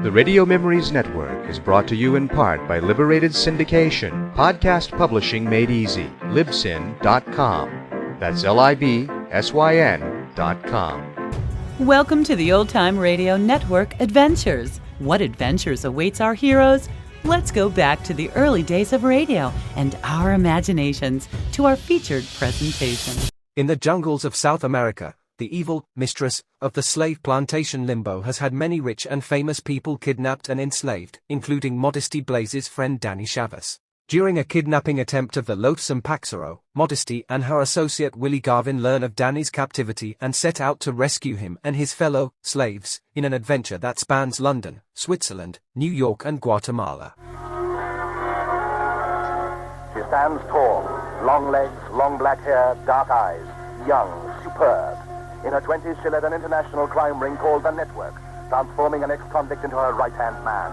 The Radio Memories Network is brought to you in part by Liberated Syndication, podcast publishing made easy, libsyn.com. That's libsyn.com. Welcome to the Old Time Radio Network Adventures. What adventures awaits our heroes? Let's go back to the early days of radio and our imaginations to our featured presentation. In the jungles of South America, the evil mistress of the slave plantation Limbo has had many rich and famous people kidnapped and enslaved, including Modesty Blaise's friend Danny Chavez. During a kidnapping attempt of the loathsome Paxero, Modesty and her associate Willie Garvin learn of Danny's captivity and set out to rescue him and his fellow slaves in an adventure that spans London, Switzerland, New York and Guatemala. She stands tall, long legs, long black hair, dark eyes, young, superb. In her 20s, she led an international crime ring called The Network, transforming an ex-convict into her right-hand man.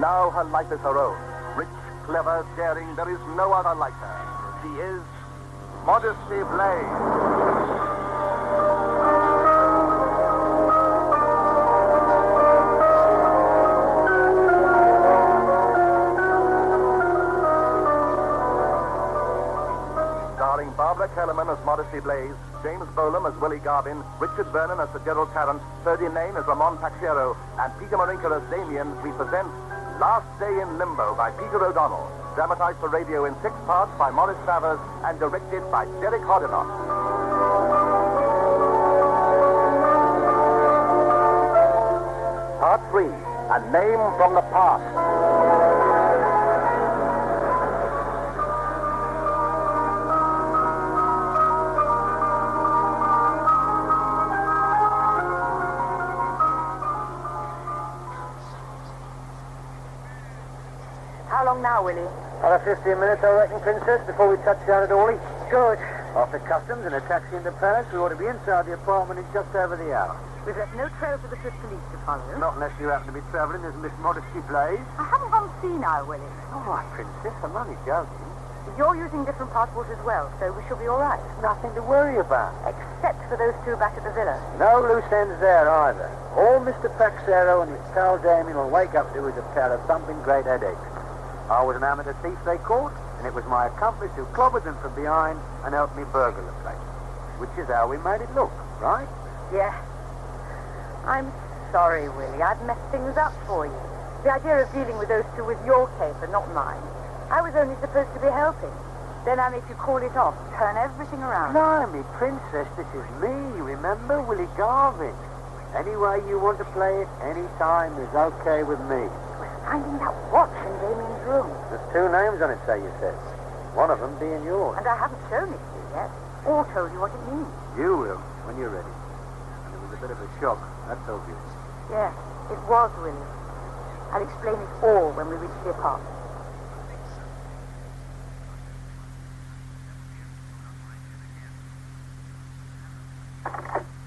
Now her life is her own. Rich, clever, daring, there is no other like her. She is Modesty Blaise. Starring Barbara Kellerman as Modesty Blaise, James Bolam as Willie Garvin, Richard Vernon as Sir Gerald Tarrant, Ferdy Nain as Ramon Paxero, and Peter Marinka as Damien, we present Last Day in Limbo by Peter O'Donnell, dramatized for radio in 6 parts by Maurice Travers and directed by Derek Hodenoff. Part 3, A Name from the Past. How long now, Willie? Another 15 minutes, I reckon, Princess, before we touch down at Orly. Good. After customs and a taxi into Paris, we ought to be inside the apartment in just over the hour. We've left no trail for the Swiss police to follow. Not unless you happen to be travelling as Miss Modesty Blaise. I haven't gone senile, Willie. All right, Princess, I'm only joking. You're using different passports as well, so we shall be all right. Nothing to worry about. Except for those two back at the villa. No loose ends there either. All Mr. Paxero and his pal Damien will wake up to is a pair of thumping great headaches. I was an amateur thief they caught, and it was my accomplice who clobbered them from behind and helped me burgle the place. Which is how we made it look, right? Yeah. I'm sorry, Willie. I've messed things up for you. The idea of dealing with those two was your case and not mine. I was only supposed to be helping. Then I make you call it off, turn everything around. Blimey, Princess, this is me, remember? Willie Garvin. Any way you want to play it, any time is okay with me. Finding that watch in Damien's room. There's 2 names on it, so you said. One of them being yours. And I haven't shown it to you yet, or told you what it means. You will, when you're ready. And it was a bit of a shock, that's obvious. Yes, it was, Willie. I'll explain it all when we reach the apartment.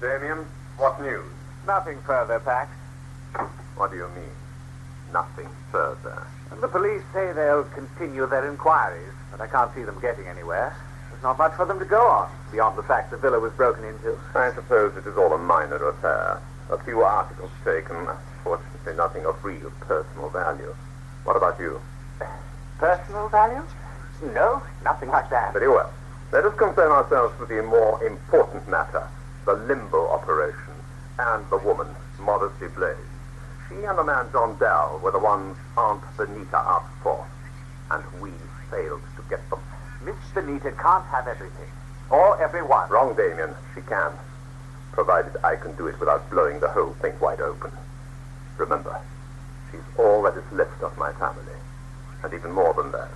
Damien, what news? Nothing further, Pax. What do you mean? Nothing further. The police say they'll continue their inquiries, but I can't see them getting anywhere. There's not much for them to go on, beyond the fact the villa was broken into. I suppose it is all a minor affair. A few articles taken, fortunately nothing of real personal value. What about you? Personal value? No, nothing like that. Very well. Let us concern ourselves with the more important matter, the Limbo operation, and the woman, Modesty Blaise. She and the man John Dell were the ones Aunt Benita asked for, and we failed to get them. Miss Benita can't have everything, or everyone. Wrong, Damien. She can, provided I can do it without blowing the whole thing wide open. Remember, she's all that is left of my family, and even more than that.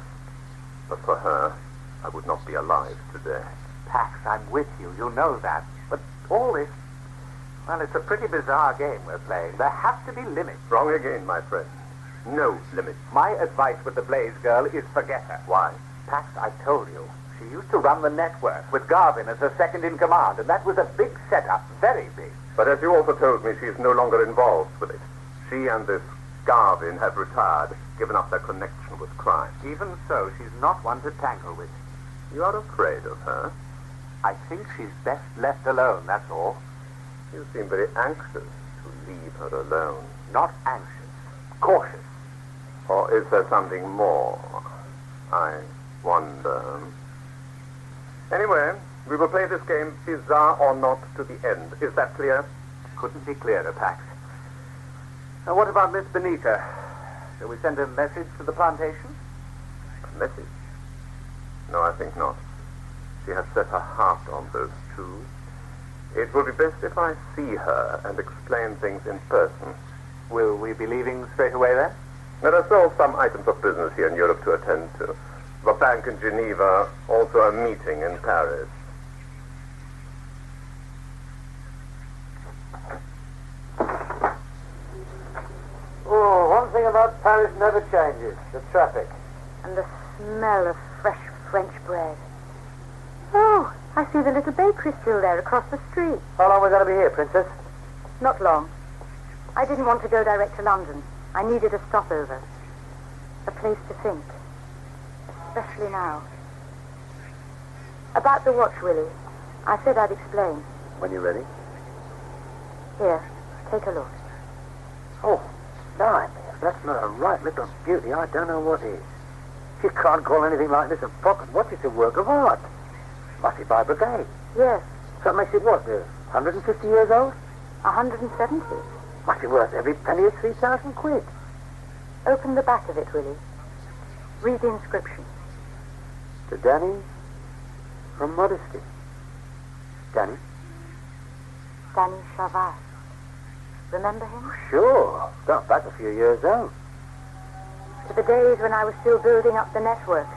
But for her, I would not be alive today. Pax, I'm with you. You know that. But all this, well, it's a pretty bizarre game we're playing. There have to be limits. Wrong again, my friend. No limits. My advice with the Blaise girl is forget her. Why? Pax, I told you. She used to run the network with Garvin as her second in command, and that was a big setup, very big. But as you also told me, she is no longer involved with it. She and this Garvin have retired, given up their connection with crime. Even so, she's not one to tangle with. You are afraid of her? I think she's best left alone, that's all. You seem very anxious to leave her alone. Not anxious. cautious. Or is there something more? I wonder. Anyway, we will play this game bizarre or not to the end. Is that clear? Couldn't be clearer, Pax. Now, what about Miss Benita? Shall we send a message to the plantation? A message? No, I think not. She has set her heart on those two. It will be best if I see her and explain things in person. Will we be leaving straight away then? There are still some items of business here in Europe to attend to. The bank in Geneva, also a meeting in Paris. Oh, one thing about Paris never changes. The traffic. And the smell of fresh French bread. Oh, I see the little bakery still there across the street. How long are we going to be here, Princess? Not long. I didn't want to go direct to London. I needed a stopover. A place to think. Especially now. About the watch, Willie. I said I'd explain. When you're ready. Here, take a look. Oh, blimey, if that's not a right little beauty, I don't know what is. You can't call anything like this a pocket watch. It's a work of art. Must be by brigade. Yes, So that makes it what, 150 years old? 170. Must be worth every penny of 3,000 quid. Open the back of it, Willie. Read the inscription. To Danny from Modesty. Danny? Danny Chavas. Remember him? Sure. Got back a few years though. To the days when I was still building up the network.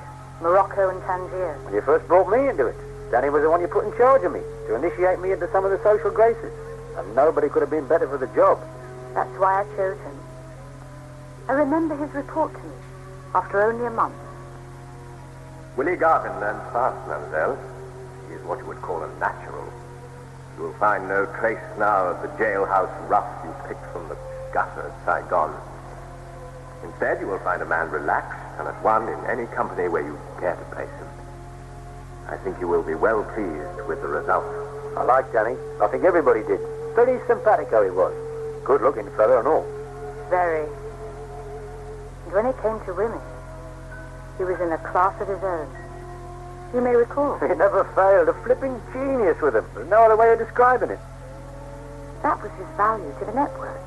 Morocco and Tangier. When you first brought me into it, Danny was the one you put in charge of me to initiate me into some of the social graces. And nobody could have been better for the job. That's why I chose him. I remember his report to me after only a month. Willie Garvin learns fast, mademoiselle. He is what you would call a natural. You will find no trace now of the jailhouse rough you picked from the gutter at Saigon. Instead, you will find a man relaxed and at one in any company where you care to place him. I think you will be well pleased with the result. I like Danny. I think everybody did. Pretty simpatico he was. Good-looking fellow and all. Very. And when it came to women, he was in a class of his own. You may recall. He never failed. A flipping genius with him. There's no other way of describing it. That was his value to the network.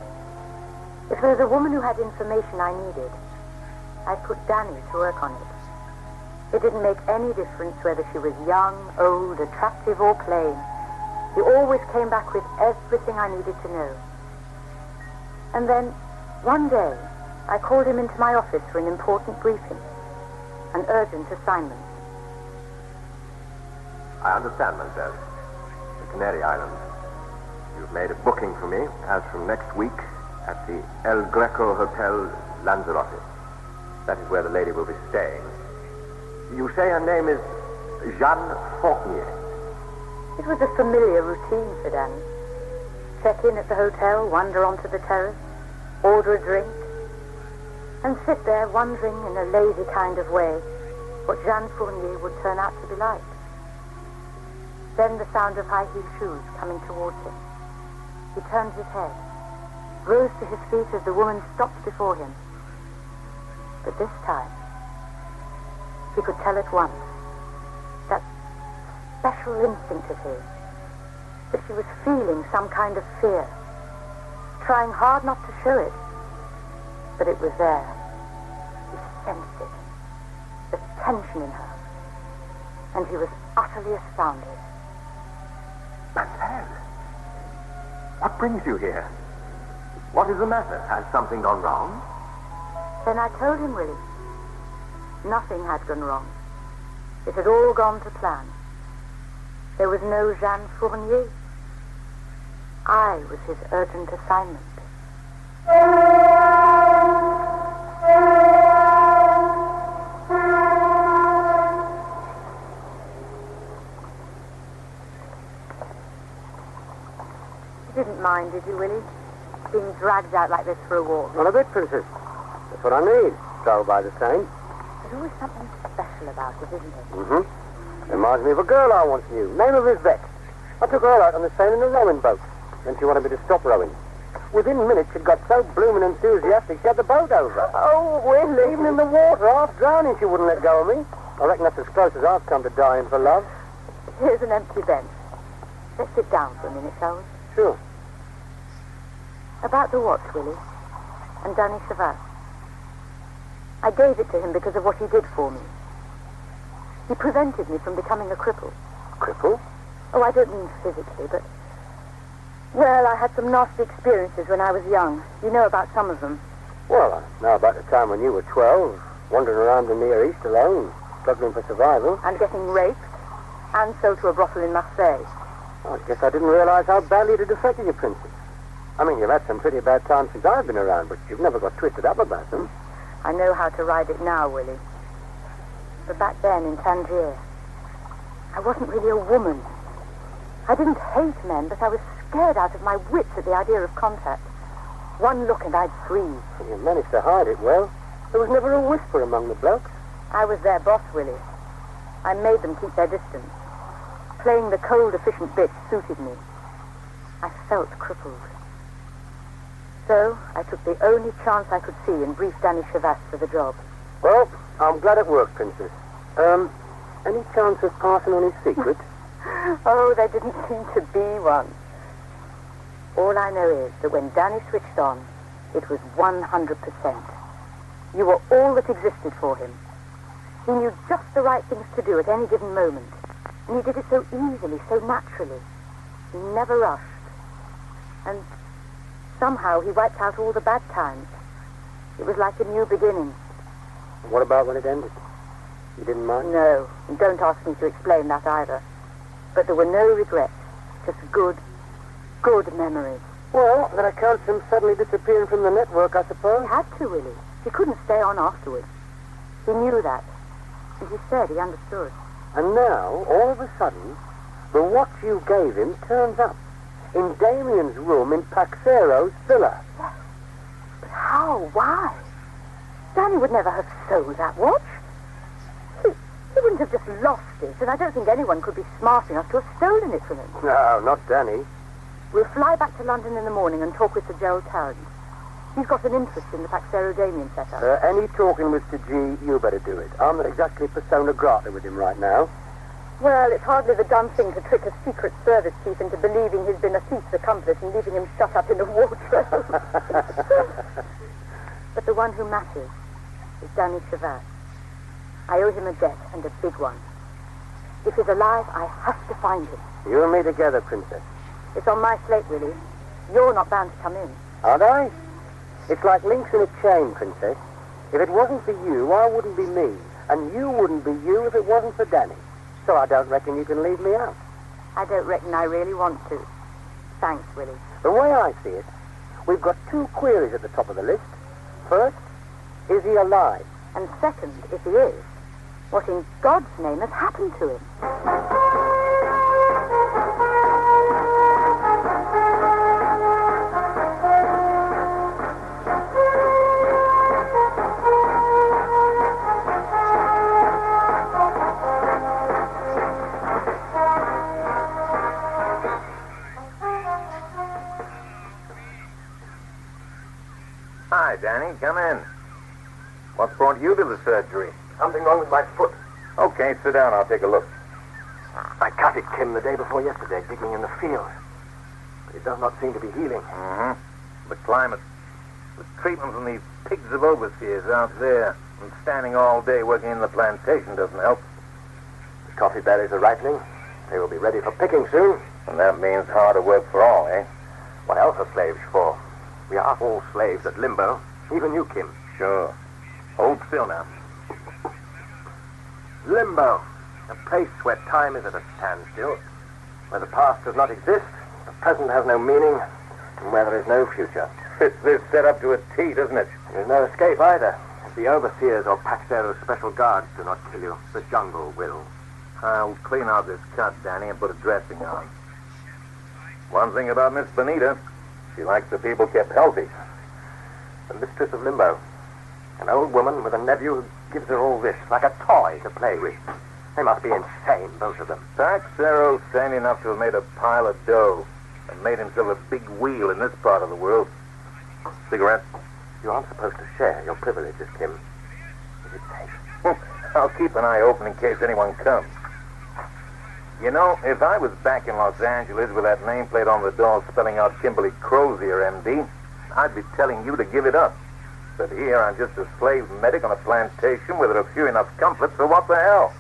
If there was a woman who had information I needed, I'd put Danny to work on it. It didn't make any difference whether she was young, old, attractive, or plain. He always came back with everything I needed to know. And then, one day, I called him into my office for an important briefing. An urgent assignment. I understand, mademoiselle. The Canary Islands. You've made a booking for me, as from next week, at the El Greco Hotel Lanzarote. That is where the lady will be staying. You say her name is Jeanne Fournier. It was a familiar routine for Danny. Check in at the hotel, wander onto the terrace, order a drink, and sit there wondering in a lazy kind of way what Jeanne Fournier would turn out to be like. Then the sound of high-heel shoes coming towards him. He turned his head, rose to his feet as the woman stopped before him. But this time, he could tell at once, that special instinct of his, that she was feeling some kind of fear, trying hard not to show it, but it was there. He sensed it, the tension in her, and he was utterly astounded. Mademoiselle, what brings you here? What is the matter? Has something gone wrong? Then I told him, Willie. Nothing had gone wrong. It had all gone to plan. There was no Jeanne Fournier. I was his urgent assignment. You didn't mind, did you, Willie? Being dragged out like this for a walk. Not a bit, Princess. That's what I need. Travel by the Seine. There's always something special about it, isn't there? Mm-hmm. Reminds me of a girl I once knew. Name of Yvette. I took her out on the Seine in a rowing boat. Then she wanted me to stop rowing. Within minutes, she'd got so blooming enthusiastic, she had the boat over. Oh, Willie. Even in the water, half drowning, she wouldn't let go of me. I reckon that's as close as I've come to dying for love. Here's an empty bench. Let's sit down for a minute, shall we? Sure. About the watch, Willie, and Danny Savas. I gave it to him because of what he did for me. He prevented me from becoming a cripple. Cripple? Oh, I don't mean physically, but... Well, I had some nasty experiences when I was young. You know about some of them. Well, I know about the time when you were 12, wandering around the Near East alone, struggling for survival. And getting raped, and sold to a brothel in Marseille. I guess I didn't realize how badly it had affected you, Princess. I mean, you've had some pretty bad times since I've been around, but you've never got twisted up about them. I know how to ride it now, Willie. But back then in Tangier, I wasn't really a woman. I didn't hate men, but I was scared out of my wits at the idea of contact. One look and I'd freeze. You managed to hide it well. There was never a whisper among the blokes. I was their boss, Willie. I made them keep their distance. Playing the cold, efficient bit suited me. I felt crippled. So I took the only chance I could see and briefed Danny Savas for the job. Well, I'm glad it worked, Princess. Any chance of passing on his secret? Oh, there didn't seem to be one. All I know is that when Danny switched on, it was 100%. You were all that existed for him. He knew just the right things to do at any given moment. And he did it so easily, so naturally. He never rushed. And somehow he wiped out all the bad times. It was like a new beginning. What about when it ended? You didn't mind? No, and don't ask me to explain that either. But there were no regrets, just good memories. Well, that accounts for him suddenly disappearing from the network, I suppose. He had to, Willie. He couldn't stay on afterwards. He knew that. And he said he understood. And now, all of a sudden, the watch you gave him turns up in Damien's room in Paxero's villa. Yes. But how? Why? Danny would never have sold that watch. He wouldn't have just lost it, and I don't think anyone could be smart enough to have stolen it from him. No, not Danny. We'll fly back to London in the morning and talk with Sir Gerald Tarrant. He's got an interest in the Paxero Damien setup. Any talking with Sir G, you better do it. I'm not exactly persona grata with him right now. Well, it's hardly the done thing to trick a Secret Service chief into believing he's been a thief's accomplice and leaving him shut up in a wardrobe. But the one who matters is Danny Savas. I owe him a debt, and a big one. If he's alive, I have to find him. You and me together, Princess. It's on my slate, Willie. You're not bound to come in. Aren't I? It's like links in a chain, Princess. If it wasn't for you, I wouldn't be me. And you wouldn't be you if it wasn't for Danny. So I don't reckon you can leave me out. I don't reckon I really want to. Thanks, Willie. The way I see it, we've got two queries at the top of the list. First, is he alive? And second, if he is, what in God's name has happened to him? Hi, Danny. Come in. What's brought you to the surgery? Something wrong with my foot. Okay, sit down. I'll take a look. I cut it, Kim, the day before yesterday, digging in the field. But it does not seem to be healing. Mm-hmm. The climate, the treatment from these pigs of overseers out there, and standing all day working in the plantation doesn't help. The coffee berries are ripening. They will be ready for picking soon. And that means harder work for all, eh? What else are slaves for? We are all slaves at Limbo. Even you, Kim. Sure. Hold still now. Limbo. A place where time is at a standstill. Where the past does not exist, the present has no meaning, and where there is no future. Fits this set up to a T, doesn't it? There's no escape either. If the overseers or Paxero's special guards do not kill you, the jungle will. I'll clean out this cut, Danny, and put a dressing on. One thing about Miss Bonita, she likes the people kept healthy. The mistress of Limbo. An old woman with a nephew who gives her all this, like a toy to play with. They must be insane, both of them. Paxero's sane enough to have made a pile of dough and made himself a big wheel in this part of the world. Cigarette? You aren't supposed to share your privileges, Kim. Is it safe? I'll keep an eye open in case anyone comes. You know, if I was back in Los Angeles with that nameplate on the door spelling out Kimberly Crozier, M.D., I'd be telling you to give it up. But here I'm just a slave medic on a plantation where there are few enough comforts, so what the hell?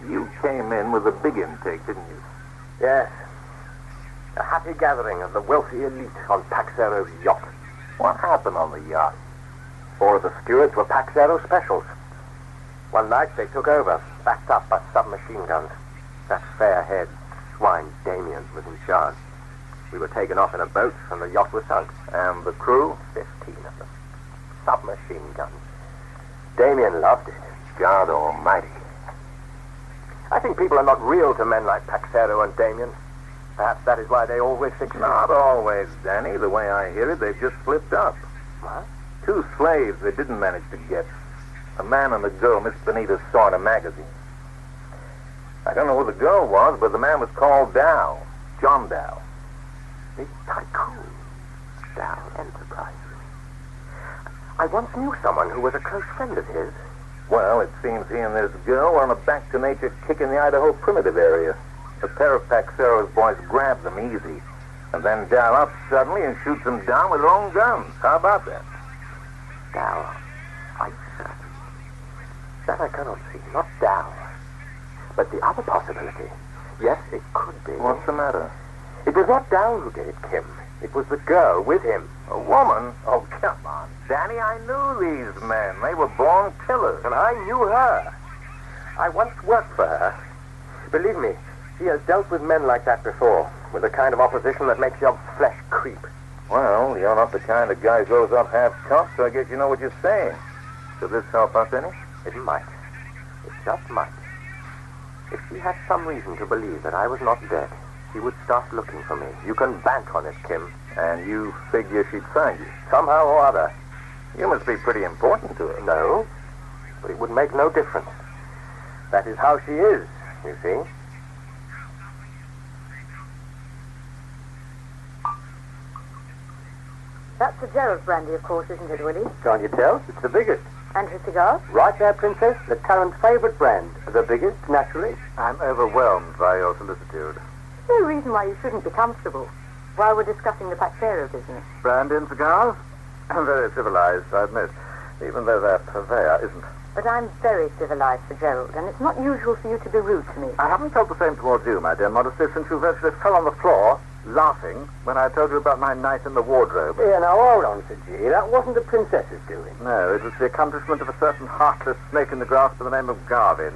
You came in with a big intake, didn't you? Yes. A happy gathering of the wealthy elite on Paxero's yacht. What happened on the yacht? 4 of the stewards were Paxero specials. One night they took over, backed up by submachine guns. That fair-haired swine Damien was in charge. We were taken off in a boat and the yacht was sunk. And the crew? 15 of them. Submachine guns. Damien loved it. God almighty. I think people are not real to men like Paxero and Damien. Perhaps that is why they always succeed. Not always, Danny. The way I hear it, they've just flipped up. What? 2 slaves they didn't manage to get. A man and the girl Miss Benita saw in a magazine. I don't know who the girl was, but the man was called Dow. John Dow. The tycoon. Dow Enterprises. I once knew someone who was a close friend of his. Well, it seems he and this girl were on a back-to-nature kick in the Idaho primitive area. A pair of Paxero's boys grabbed them easy. And then Dow up suddenly and shoots them down with their own guns. How about that? Dow. Icer. That I cannot see. Not Dow. But the other possibility. Yes, it could be. What's the matter? It was not Dow who did it, Kim. It was the girl with him. A woman? Oh, come on, Danny. I knew these men. They were born killers. And I knew her. I once worked for her. Believe me, she has dealt with men like that before, with the kind of opposition that makes your flesh creep. Well, you're not the kind of guy who goes up half-cocked, so I guess you know what you're saying. Should this help us any? It might. It just might. If she had some reason to believe that I was not dead, she would start looking for me. You can bank on it, Kim. And you figure she'd find you? Somehow or other. You must be pretty important to her. No, but it would make no difference. That is how she is, you see. That's the Gerald brandy, of course, isn't it, Willie? Can't you tell? It's the biggest. And her cigars? Right there, Princess. The Tarrant's favorite brand. The biggest, naturally. I'm overwhelmed by your solicitude. No reason why you shouldn't be comfortable while we're discussing the Paxero business. Brandy and cigars? Very civilized, I admit, even though their purveyor isn't. But I'm very civilized for Gerald, and it's not usual for you to be rude to me. I haven't felt the same towards you, my dear Modesty, since you virtually fell on the floor, laughing, when I told you about my night in the wardrobe. Yeah, now hold on, Sir G. That wasn't the princess's doing. No, it was the accomplishment of a certain heartless snake in the grass by the name of Garvin.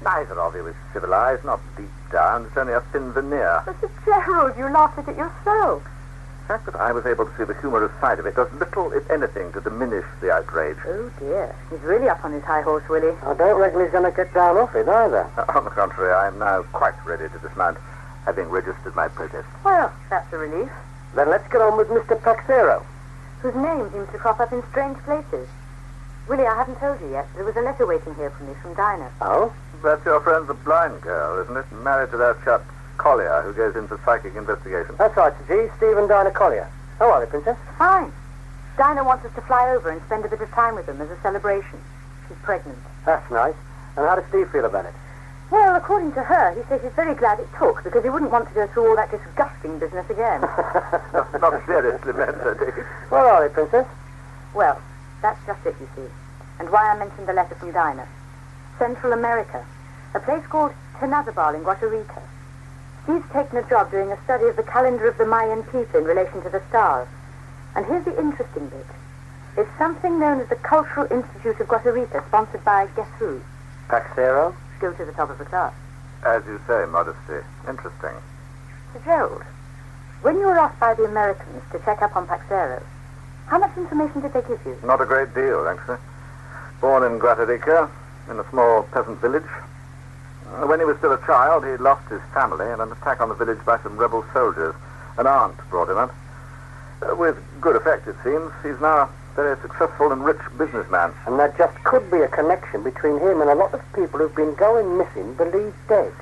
Neither of you is civilized, not deep down. It's only a thin veneer. But Sir Gerald, you laughed at it yourself. The fact that I was able to see the humorous side of it does little, if anything, to diminish the outrage. Oh, dear. He's really up on his high horse, Willie. I don't reckon he's going to get down off it, either. On the contrary, I am now quite ready to dismount, having registered my protest. Well, that's a relief. Then let's get on with Mr. Paxero. Whose name seems to crop up in strange places. Willie, I haven't told you yet. There was a letter waiting here for me from Dinah. Oh? That's your friend, the blind girl, isn't it? Married to that chap, Collier, who goes into psychic investigation. That's right, Sir G. Steve and Dinah Collier. How are they, Princess? Fine. Dinah wants us to fly over and spend a bit of time with them as a celebration. She's pregnant. That's nice. And how does Steve feel about it? Well, according to her, he says he's very glad it took, because he wouldn't want to go through all that disgusting business again. Not seriously meant, I take it. Where are they, Princess? Well, that's just it, you see. And why I mentioned the letter from Dinah. Central America. A place called Tenazabal in Costa Rica. Steve's taken a job doing a study of the calendar of the Mayan people in relation to the stars. And here's the interesting bit. It's something known as the Cultural Institute of Costa Rica, sponsored by guess who? Paxero? Go to the top of the class. As you say, Modesty. Interesting. Sir Gerald, when you were asked by the Americans to check up on Paxero, how much information did they give you? Not a great deal, actually. Born in Costa Rica, in a small peasant village. When he was still a child, he lost his family in an attack on the village by some rebel soldiers. An aunt brought him up. With good effect, it seems. He's now a very successful and rich businessman. And there just could be a connection between him and a lot of people who've been going missing believed dead.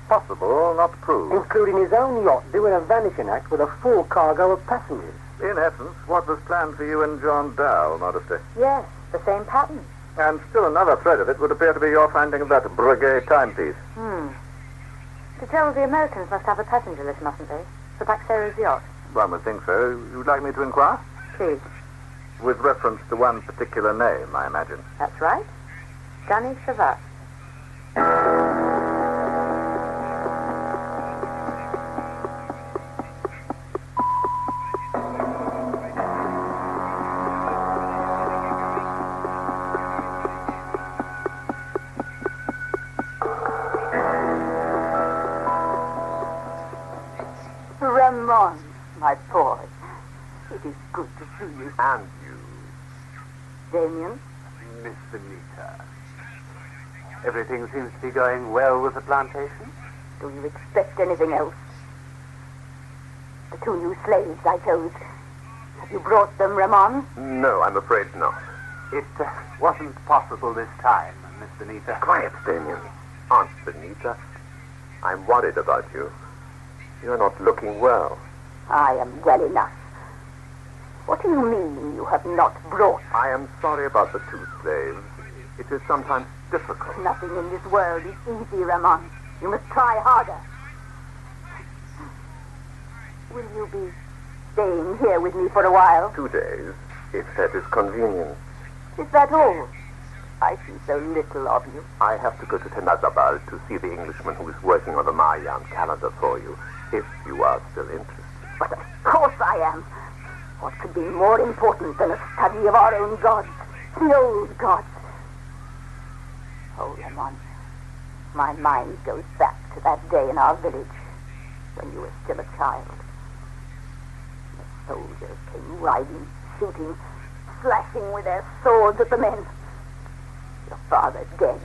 possible, not proved. Including his own yacht doing a vanishing act with a full cargo of passengers. In essence, what was planned for you and John Dow, Modesty? Yes, the same pattern. And still another thread of it would appear to be your finding of that Breguet timepiece. To tell the Americans must have a passenger list, mustn't they? For Paxero's yacht. One would think so. You'd like me to inquire? Please. With reference to one particular name, I imagine. That's right. Danny Chavat. Ramon, my boy. It is good to see you. And you, Damien? Miss Benita. Everything seems to be going well with the plantation? Do you expect anything else? The 2 new slaves I chose. Have you brought them, Ramon? No, I'm afraid not. It wasn't possible this time, Miss Benita. Quiet, Damien. Aunt Benita, I'm worried about you. You're not looking well. I am well enough. What do you mean you have not brought? I am sorry about the 2 slaves. It is sometimes difficult. Nothing in this world is easy, Ramon. You must try harder. Will you be staying here with me for a while? 2 days, if that is convenient. Is that all? I see so little of you. I have to go to Tenazabal to see the Englishman who is working on the Mayan calendar for you, if you are still interested. But of course I am. What could be more important than a study of our own gods? The old gods. Oh, Ramon, my mind goes back to that day in our village when you were still a child. The soldiers came riding, shooting, slashing with their swords at the men. Your father dead.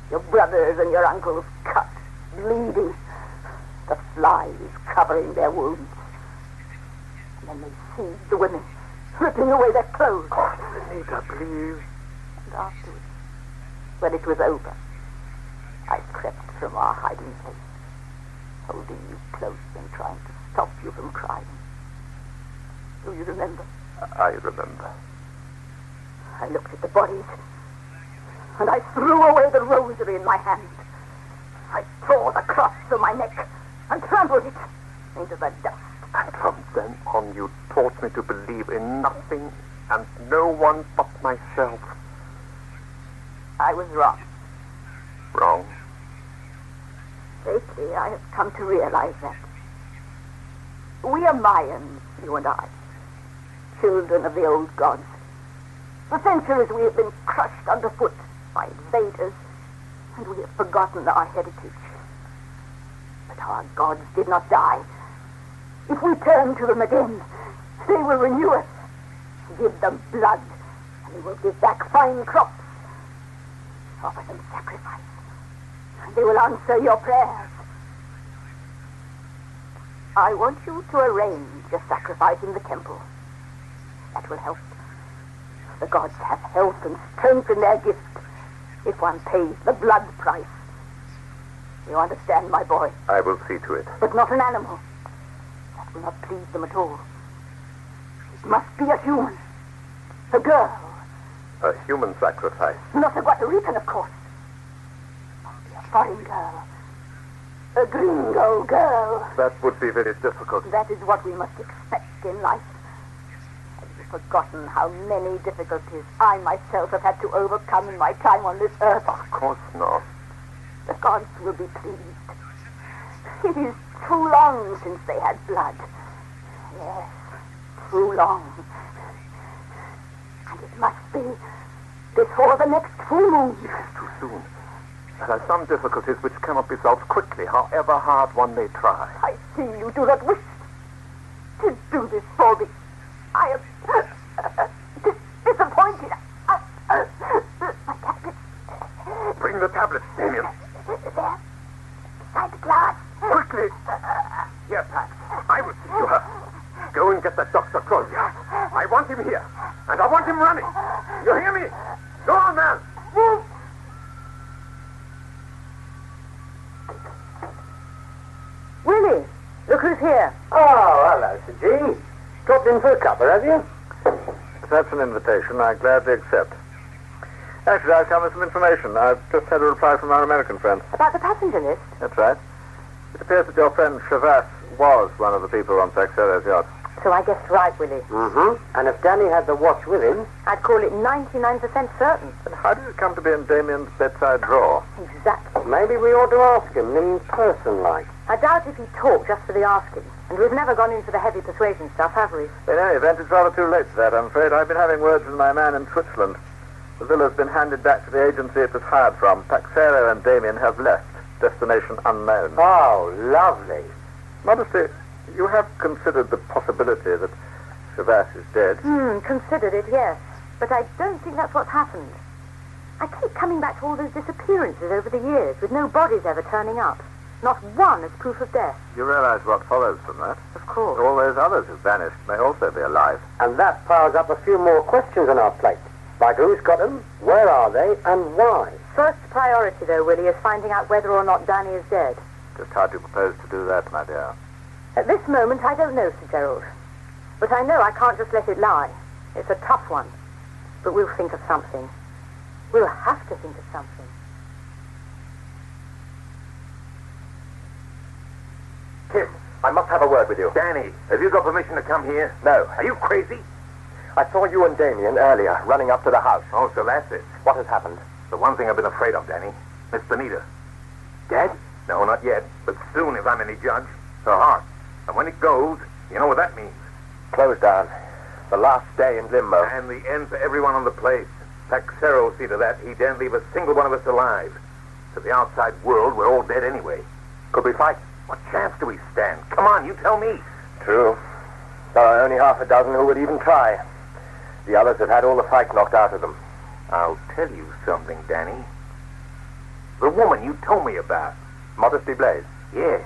Your brothers and your uncles cut, bleeding. The flies covering their wounds. And then they seized the women, ripping away their clothes. Oh, Benita, please. And afterwards, when it was over, I crept from our hiding place, holding you close and trying to stop you from crying. Do you remember? I remember. I looked at the bodies, and I threw away the rosary in my hand. I tore the cross from my neck and trampled it into the dust. And from then on you taught me to believe in nothing and no one but myself. I was wrong. Wrong? Lately, I have come to realize that. We are Mayans, you and I. Children of the old gods. For centuries we have been crushed underfoot by invaders, and we have forgotten our heritage. But our gods did not die. If we turn to them again, they will renew us. Give them blood, and they will give back fine crops. Offer them sacrifice, and they will answer your prayers. I want you to arrange a sacrifice in the temple. That will help. The gods have health and strength in their gift if one pays the blood price. You understand, my boy? I will see to it. But not an animal. That will not please them at all. It must be a human. A girl. A human sacrifice. Not a Puerto Rican, of course. Must be a foreign girl. A gringo girl. That would be very difficult. That is what we must expect in life. Have you forgotten how many difficulties I myself have had to overcome in my time on this earth? Of course not. The gods will be pleased. It is too long since they had blood. Yes, too long. And it must be before the next full moon. Too soon. There are some difficulties which cannot be solved quickly, however hard one may try. I see you do not wish to do this for me. I am disappointed. My tablet. Bring the tablet, Damien. There. Beside the glass. Quickly. Here, Pat. I will see to her. Go and get that Dr. Crozier. I want him here. And I want him running. You hear me? Go on, man. Move. here. Oh, hello, Sir G. Dropped in for a cuppa, have you? If that's an invitation, I gladly accept. Actually, I've come with some information. I've just had a reply from our American friend. About the passenger list? That's right. It appears that your friend Chavas was one of the people on Paxero's yacht. So I guessed right, Willie. Mm-hmm. And if Danny had the watch with him... I'd call it 99% certain. Then how did it come to be in Damien's bedside drawer? Exactly. Maybe we ought to ask him in person, like. I doubt if he'd talk just for the asking. And we've never gone in for the heavy persuasion stuff, have we? In any event, it's rather too late for that, I'm afraid. I've been having words with my man in Switzerland. The villa's been handed back to the agency it was hired from. Paxero and Damien have left. Destination unknown. Oh, lovely. Modesty, you have considered the possibility that Chavas is dead. Considered it, yes. But I don't think that's what's happened. I keep coming back to all those disappearances over the years, with no bodies ever turning up. Not one as proof of death. You realize what follows from that? Of course. All those others who've vanished may also be alive. And that piles up a few more questions on our plate. Like who's got them, where are they, and why? First priority, though, Willie, is finding out whether or not Danny is dead. Just how do you propose to do that, my dear? At this moment, I don't know, Sir Gerald. But I know I can't just let it lie. It's a tough one. But we'll think of something. We'll have to think of something. Tim, I must have a word with you. Danny, have you got permission to come here? No. Are you crazy? I saw you and Damien earlier, running up to the house. Oh, so that's it. What has happened? The one thing I've been afraid of, Danny. Miss Benita. Dead? No, not yet. But soon, if I'm any judge. Her heart. And when it goes, you know what that means. Closed down. The last day in limbo. And the end for everyone on the place. Paxero see to that he daren't leave a single one of us alive. To the outside world, we're all dead anyway. Could we fight? What chance do we stand? Come on, you tell me. True. There are only half a dozen who would even try. The others have had all the fight knocked out of them. I'll tell you something, Danny. The woman you told me about. Modesty Blaise. Yes.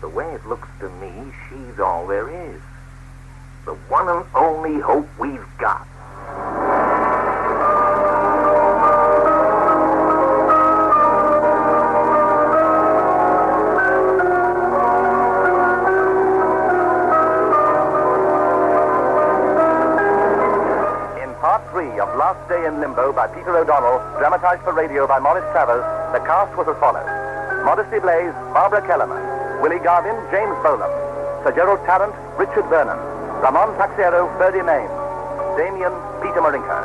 The way it looks to me, she's all there is. The one and only hope we've got. Of Last Day in Limbo by Peter O'Donnell, dramatized for radio by Maurice Travers, the cast was as follows. Modesty Blaise, Barbara Kellerman. Willie Garvin, James Bolam. Sir Gerald Tarrant, Richard Vernon. Ramon Paxero, Ferdy Main. Damien, Peter Marinka.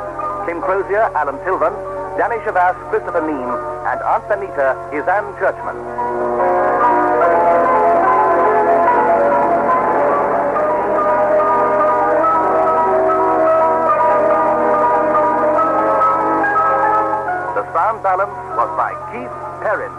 Kim Crozier, Alan Tilvan. Danny Chavas, Christopher Neame. And Aunt Benita is Anne Churchman. Sound balance was by Keith Perrin.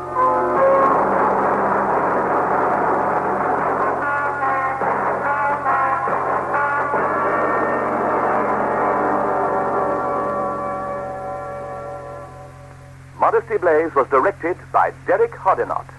Modesty Blaise was directed by Derek Hodinott.